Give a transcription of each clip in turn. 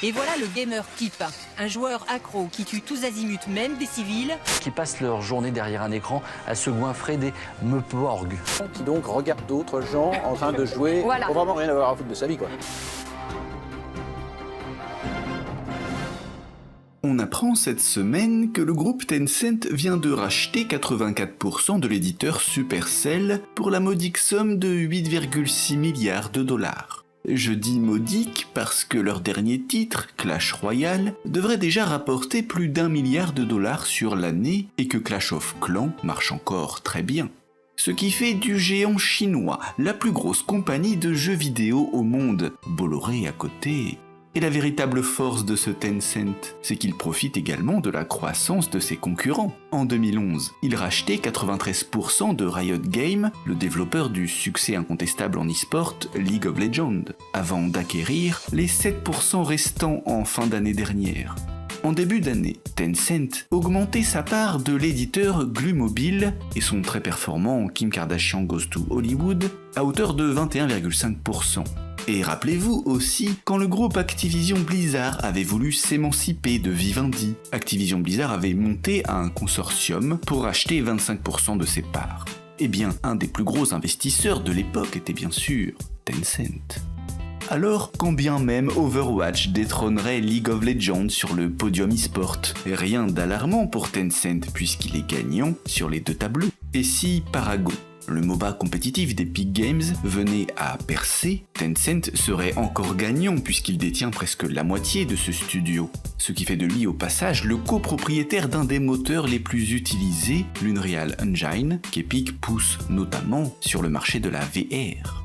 Et voilà le gamer type, un joueur accro qui tue tous azimuts, même des civils. Qui passent leur journée derrière un écran à se goinfrer des meuporgs. Qui donc regarde d'autres gens en train de jouer, Voilà. pour vraiment rien avoir à foutre de sa vie, quoi. On apprend cette semaine que le groupe Tencent vient de racheter 84% de l'éditeur Supercell pour la modique somme de 8,6 milliards de dollars. Je dis modique parce que leur dernier titre, Clash Royale, devrait déjà rapporter plus d'1 milliard de dollars sur l'année et que Clash of Clans marche encore très bien. Ce qui fait du géant chinois la plus grosse compagnie de jeux vidéo au monde, Bolloré à côté. Et la véritable force de ce Tencent, c'est qu'il profite également de la croissance de ses concurrents. En 2011, il rachetait 93% de Riot Games, le développeur du succès incontestable en e-sport League of Legends, avant d'acquérir les 7% restants en fin d'année dernière. En début d'année, Tencent augmentait sa part de l'éditeur Glumobile et son très performant Kim Kardashian Goes to Hollywood à hauteur de 21,5%. Et rappelez-vous aussi quand le groupe Activision Blizzard avait voulu s'émanciper de Vivendi. Activision Blizzard avait monté un consortium pour acheter 25% de ses parts. Eh bien, un des plus gros investisseurs de l'époque était bien sûr Tencent. Alors, quand bien même Overwatch détrônerait League of Legends sur le podium e-sport, rien d'alarmant pour Tencent puisqu'il est gagnant sur les deux tableaux. Et si Paragon, le MOBA compétitif d'Epic Games, venait à percer, Tencent serait encore gagnant puisqu'il détient presque la moitié de ce studio. Ce qui fait de lui au passage le copropriétaire d'un des moteurs les plus utilisés, l'Unreal Engine, qu'Epic pousse notamment sur le marché de la VR.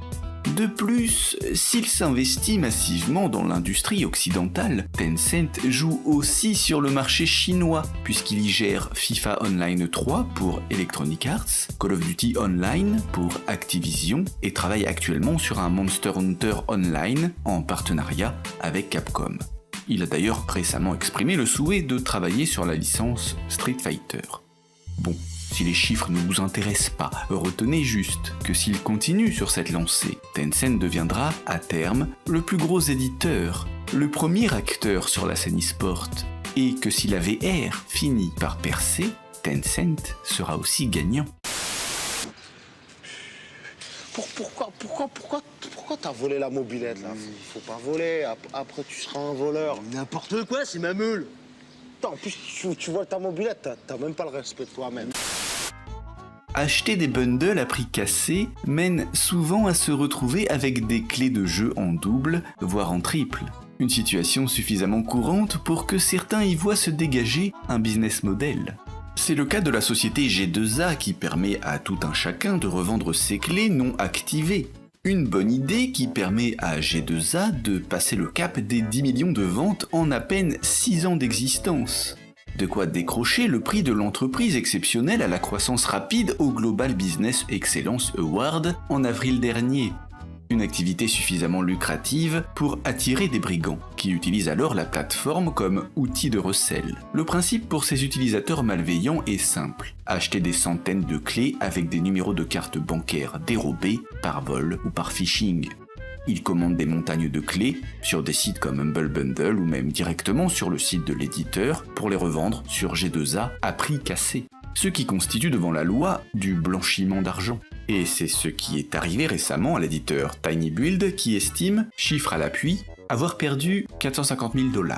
De plus, s'il s'investit massivement dans l'industrie occidentale, Tencent joue aussi sur le marché chinois, puisqu'il y gère FIFA Online 3 pour Electronic Arts, Call of Duty Online pour Activision, et travaille actuellement sur un Monster Hunter Online en partenariat avec Capcom. Il a d'ailleurs récemment exprimé le souhait de travailler sur la licence Street Fighter. Bon. Si les chiffres ne vous intéressent pas, retenez juste que s'il continue sur cette lancée, Tencent deviendra, à terme, le plus gros éditeur, le premier acteur sur la scène e-sport, et que si la VR finit par percer, Tencent sera aussi gagnant. Pourquoi t'as volé la mobilette là? Faut pas voler, après tu seras un voleur. N'importe quoi, c'est ma meule. En plus, tu voles ta mobilette, t'as même pas le respect de toi-même. Acheter des bundles à prix cassé mène souvent à se retrouver avec des clés de jeu en double, voire en triple. Une situation suffisamment courante pour que certains y voient se dégager un business model. C'est le cas de la société G2A qui permet à tout un chacun de revendre ses clés non activées. Une bonne idée qui permet à G2A de passer le cap des 10 millions de ventes en à peine 6 ans d'existence. De quoi décrocher le prix de l'entreprise exceptionnelle à la croissance rapide au Global Business Excellence Award en avril dernier. Une activité suffisamment lucrative pour attirer des brigands, qui utilisent alors la plateforme comme outil de recel. Le principe pour ces utilisateurs malveillants est simple, acheter des centaines de clés avec des numéros de cartes bancaires dérobés par vol ou par phishing. Ils commandent des montagnes de clés sur des sites comme Humble Bundle ou même directement sur le site de l'éditeur pour les revendre sur G2A à prix cassé. Ce qui constitue devant la loi du blanchiment d'argent. Et c'est ce qui est arrivé récemment à l'éditeur Tiny Build qui estime, chiffre à l'appui, avoir perdu 450 000 $.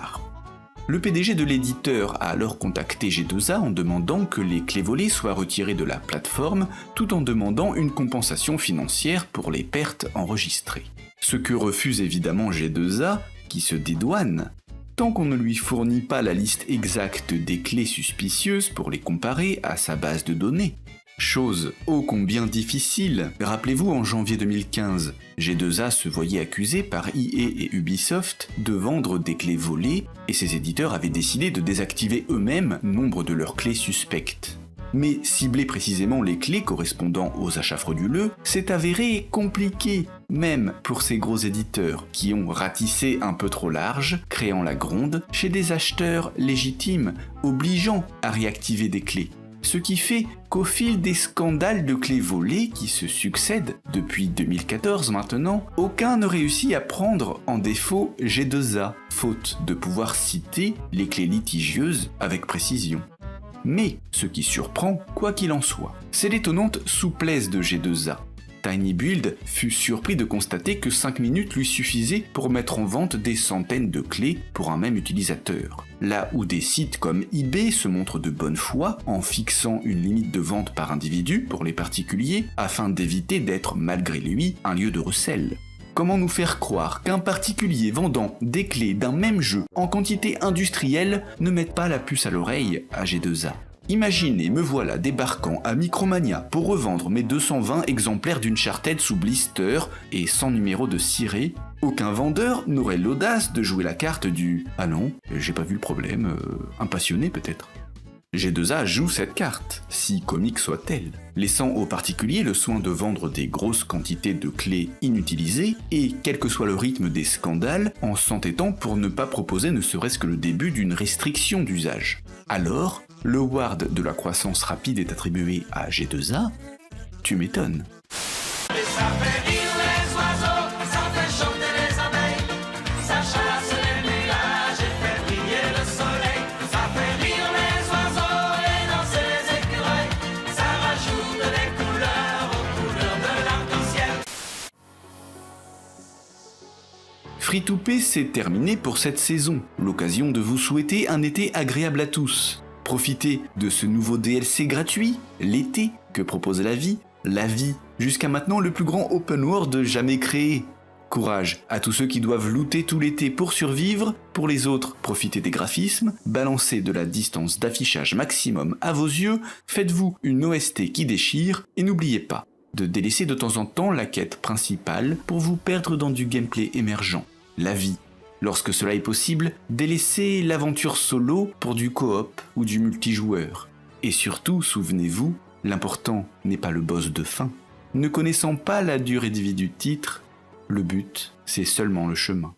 Le PDG de l'éditeur a alors contacté G2A en demandant que les clés volées soient retirées de la plateforme tout en demandant une compensation financière pour les pertes enregistrées. Ce que refuse évidemment G2A, qui se dédouane, tant qu'on ne lui fournit pas la liste exacte des clés suspicieuses pour les comparer à sa base de données. Chose ô combien difficile. Rappelez-vous, en janvier 2015, G2A se voyait accusé par EA et Ubisoft de vendre des clés volées et ses éditeurs avaient décidé de désactiver eux-mêmes nombre de leurs clés suspectes. Mais cibler précisément les clés correspondant aux achats frauduleux s'est avéré compliqué, même pour ces gros éditeurs qui ont ratissé un peu trop large, créant la gronde chez des acheteurs légitimes, obligeant à réactiver des clés. Ce qui fait qu'au fil des scandales de clés volées qui se succèdent depuis 2014 maintenant, aucun ne réussit à prendre en défaut G2A, faute de pouvoir citer les clés litigieuses avec précision. Mais ce qui surprend, quoi qu'il en soit, c'est l'étonnante souplesse de G2A. TinyBuild fut surpris de constater que 5 minutes lui suffisaient pour mettre en vente des centaines de clés pour un même utilisateur. Là où des sites comme eBay se montrent de bonne foi en fixant une limite de vente par individu pour les particuliers afin d'éviter d'être malgré lui un lieu de recel. Comment nous faire croire qu'un particulier vendant des clés d'un même jeu en quantité industrielle ne mette pas la puce à l'oreille à G2A ? Imaginez, me voilà débarquant à Micromania pour revendre mes 220 exemplaires d'Uncharted sous blister et sans numéro de ciré. Aucun vendeur n'aurait l'audace de jouer la carte du « Ah non, j'ai pas vu le problème, un passionné peut-être ». G2A joue cette carte, si comique soit-elle, laissant aux particuliers le soin de vendre des grosses quantités de clés inutilisées et, quel que soit le rythme des scandales, en s'entêtant pour ne pas proposer ne serait-ce que le début d'une restriction d'usage. Alors, le ward de la croissance rapide est attribué à G2A ? Tu m'étonnes. Free2P, c'est terminé pour cette saison. L'occasion de vous souhaiter un été agréable à tous. Profitez de ce nouveau DLC gratuit, l'été, que propose la vie, jusqu'à maintenant le plus grand open world jamais créé. Courage à tous ceux qui doivent looter tout l'été pour survivre, pour les autres, profitez des graphismes, balancez de la distance d'affichage maximum à vos yeux, faites-vous une OST qui déchire, et n'oubliez pas de délaisser de temps en temps la quête principale pour vous perdre dans du gameplay émergent. La vie. Lorsque cela est possible, délaissez l'aventure solo pour du coop ou du multijoueur. Et surtout, souvenez-vous, l'important n'est pas le boss de fin. Ne connaissant pas la durée de vie du titre, le but, c'est seulement le chemin.